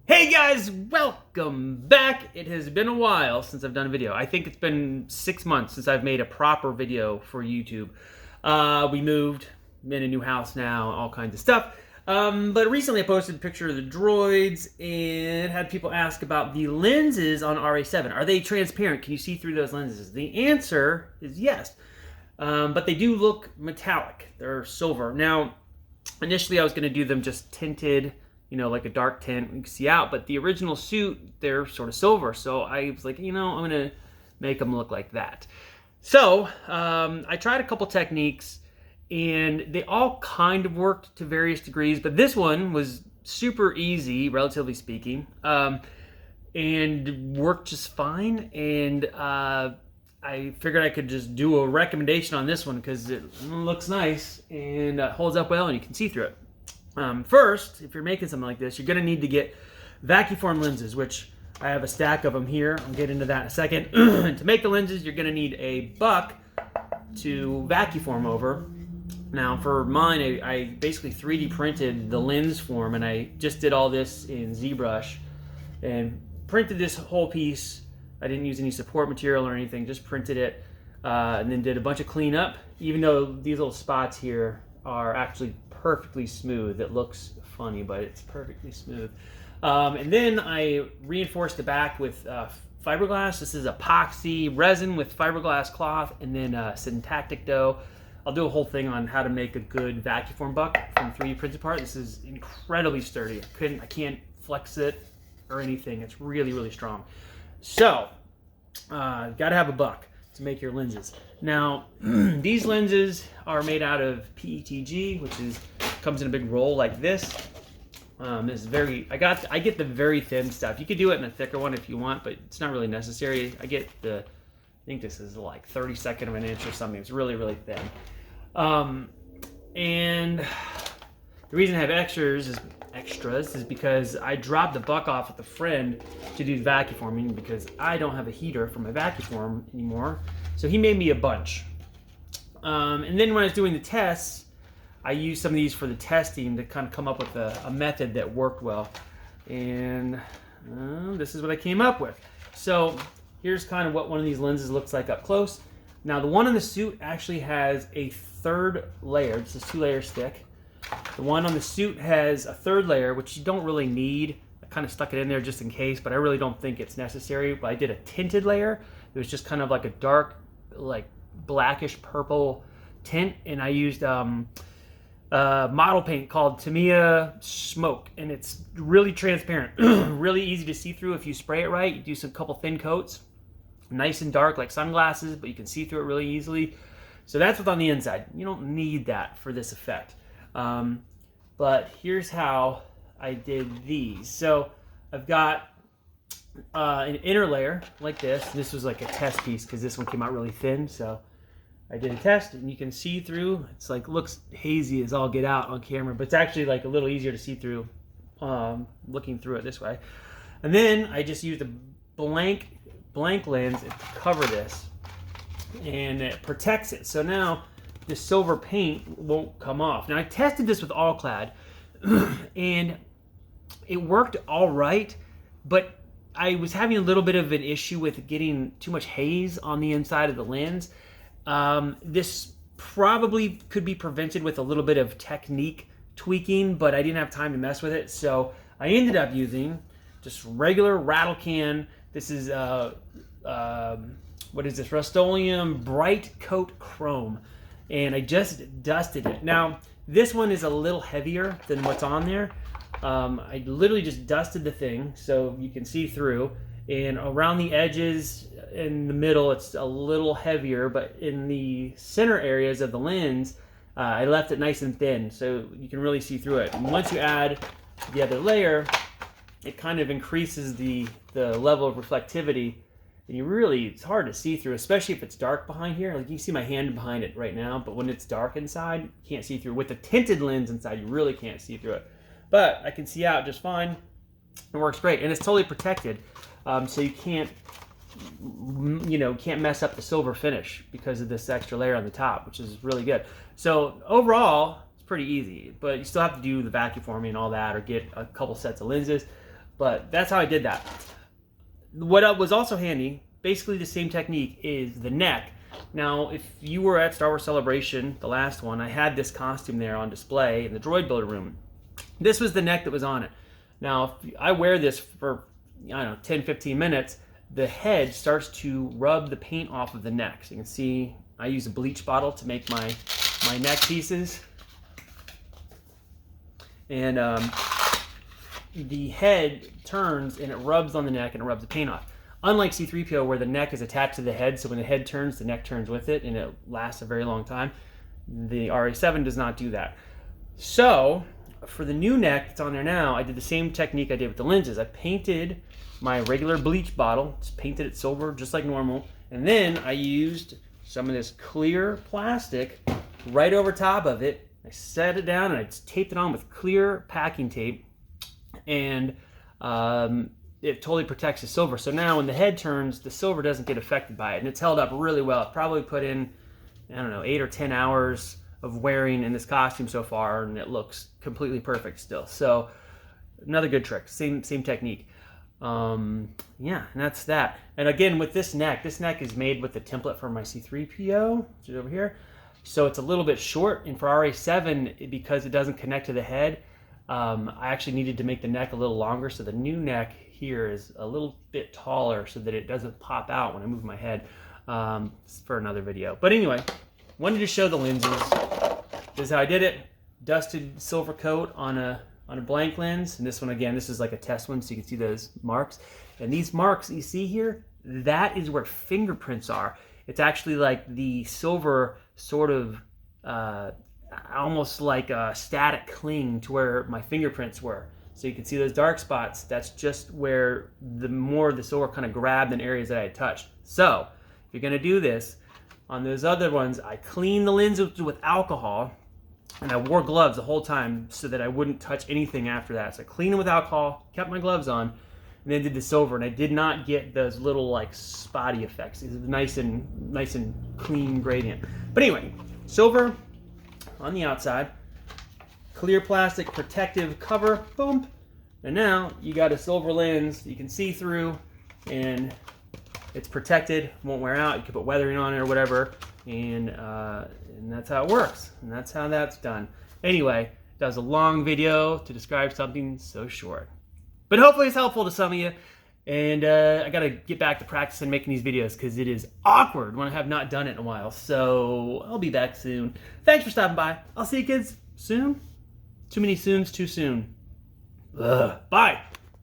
Hey guys, welcome back. It has been a while since I've done a video. I think it's been 6 months since I've made a proper video for YouTube. We moved, I'm in a new house now, all kinds of stuff. But recently I posted a picture of the droids and had people ask about the lenses on RA-7. Are they transparent? Can you see through those lenses? The answer is yes, but they do look metallic. They're silver. Now, initially I was going to do them just tinted, you know, like a dark tint, you can see out, but the original suit, they're sort of silver. So I was like, you know, I'm gonna make them look like that. So I tried a couple techniques and they all kind of worked to various degrees, but this one was super easy, relatively speaking, and worked just fine. And I figured I could just do a recommendation on this one because it looks nice and holds up well and you can see through it. First, if you're making something like this, you're going to need to get Vacuform lenses, which I have a stack of them here. I'll get into that in a second. To make the lenses, you're going to need a buck to vacuform over. Now, for mine, I basically 3D printed the lens form, and I just did all this in ZBrush and printed this whole piece. I didn't use any support material or anything, just printed it, and then did a bunch of cleanup, even though these little spots here are actually perfectly smooth. It looks funny, but it's perfectly smooth. And then I reinforced the back with fiberglass. This is epoxy resin with fiberglass cloth, and then syntactic dough. I'll do a whole thing on how to make a good Vacuform buck from 3D printed part. This is incredibly sturdy. I can't flex it or anything. It's really, really strong. So, gotta have a buck to make your lenses. Now, these lenses are made out of PETG, which comes in a big roll like this. This is I get the very thin stuff. You could do it in a thicker one if you want, but it's not really necessary. I think this is like 32nd of an inch or something. It's really, really thin. And the reason I have extras is because I dropped the buck off with a friend to do vacuforming because I don't have a heater for my Vacuform anymore. So he made me a bunch. And then when I was doing the tests, I used some of these for the testing to kind of come up with a method that worked well. And this is what I came up with. So here's kind of what one of these lenses looks like up close. Now the one in the suit actually has a third layer. This is 2-layer stick. The one on the suit has a third layer, which you don't really need. I kind of stuck it in there just in case, but I really don't think it's necessary. But I did a tinted layer. It was just kind of like a dark, like blackish purple tint, and I used model paint called Tamiya Smoke, and it's really transparent, really easy to see through if you spray it right. You do some couple thin coats, nice and dark like sunglasses, but you can see through it really easily. So that's what's on the inside. You don't need that for this effect. But here's how I did these. So I've got an inner layer like this. This was like a test piece because this one came out really thin. So I did a test and you can see through. It's like looks hazy as all get out on camera, but it's actually like a little easier to see through looking through it this way. And then I just used a blank lens to cover this, and it protects it. So now the silver paint won't come off. Now I tested this with all clad and it worked all right, but I was having a little bit of an issue with getting too much haze on the inside of the lens. This probably could be prevented with a little bit of technique tweaking, but I didn't have time to mess with it. So I ended up using just regular rattle can. This is what is this? Rust-Oleum Bright Coat Chrome. And I just dusted it. Now, this one is a little heavier than what's on there. I literally just dusted the thing so you can see through. And around the edges, in the middle, it's a little heavier, but in the center areas of the lens, I left it nice and thin so you can really see through it. And once you add the other layer, it kind of increases the level of reflectivity. And it's hard to see through, especially if it's dark behind here. Like you can see my hand behind it right now, but when it's dark inside, you can't see through. With the tinted lens inside, you really can't see through it. But I can see out just fine. It works great, and it's totally protected, so you can't mess up the silver finish because of this extra layer on the top, which is really good. So overall, it's pretty easy, but you still have to do the vacuforming and all that, or get a couple sets of lenses. But that's how I did that. What was also handy, basically the same technique, is the neck. Now, if you were at Star Wars Celebration, the last one, I had this costume there on display in the droid builder room. This was the neck that was on it. Now, if I wear this for, I don't know, 10, 15 minutes, the head starts to rub the paint off of the neck. So you can see I use a bleach bottle to make my neck pieces. And the head turns and it rubs on the neck and it rubs the paint off. Unlike C-3PO, where the neck is attached to the head, so when the head turns, the neck turns with it, and it lasts a very long time, the RA-7 does not do that. So, for the new neck that's on there now, I did the same technique I did with the lenses. I painted my regular bleach bottle, just painted it silver, just like normal, and then I used some of this clear plastic right over top of it. I set it down and I just taped it on with clear packing tape, and it totally protects the silver. So now when the head turns, the silver doesn't get affected by it, and it's held up really well. I've probably put in, I don't know, 8 or 10 hours of wearing in this costume so far, and it looks completely perfect still. So another good trick, same technique. Yeah, and that's that. And again, with this neck is made with the template for my C-3PO, which is over here. So it's a little bit short, and for RA-7, because it doesn't connect to the head, I actually needed to make the neck a little longer, so the new neck here is a little bit taller so that it doesn't pop out when I move my head, for another video. But anyway, wanted to show the lenses. This is how I did it. Dusted silver coat on a blank lens, and this one, again, this is like a test one, so you can see those marks. And these marks that you see here, that is where fingerprints are. It's actually like the silver sort of almost like a static cling to where my fingerprints were. So you can see those dark spots. That's just where the more the silver kind of grabbed in areas that I had touched. So if you're gonna do this, on those other ones, I cleaned the lenses with alcohol, and I wore gloves the whole time so that I wouldn't touch anything after that. So I cleaned them with alcohol, kept my gloves on, and then did the silver, and I did not get those little like spotty effects. It's nice and clean gradient. But anyway, silver on the outside, clear plastic protective cover, boom, and now you got a silver lens you can see through, and it's protected, won't wear out. You can put weathering on it or whatever, and that's how it works, and that's how that's done. Anyway, that was a long video to describe something so short, but hopefully it's helpful to some of you. And I gotta get back to practicing making these videos because it is awkward when I have not done it in a while. So I'll be back soon. Thanks for stopping by. I'll see you kids soon. Too many soons, too soon. Ugh. Bye.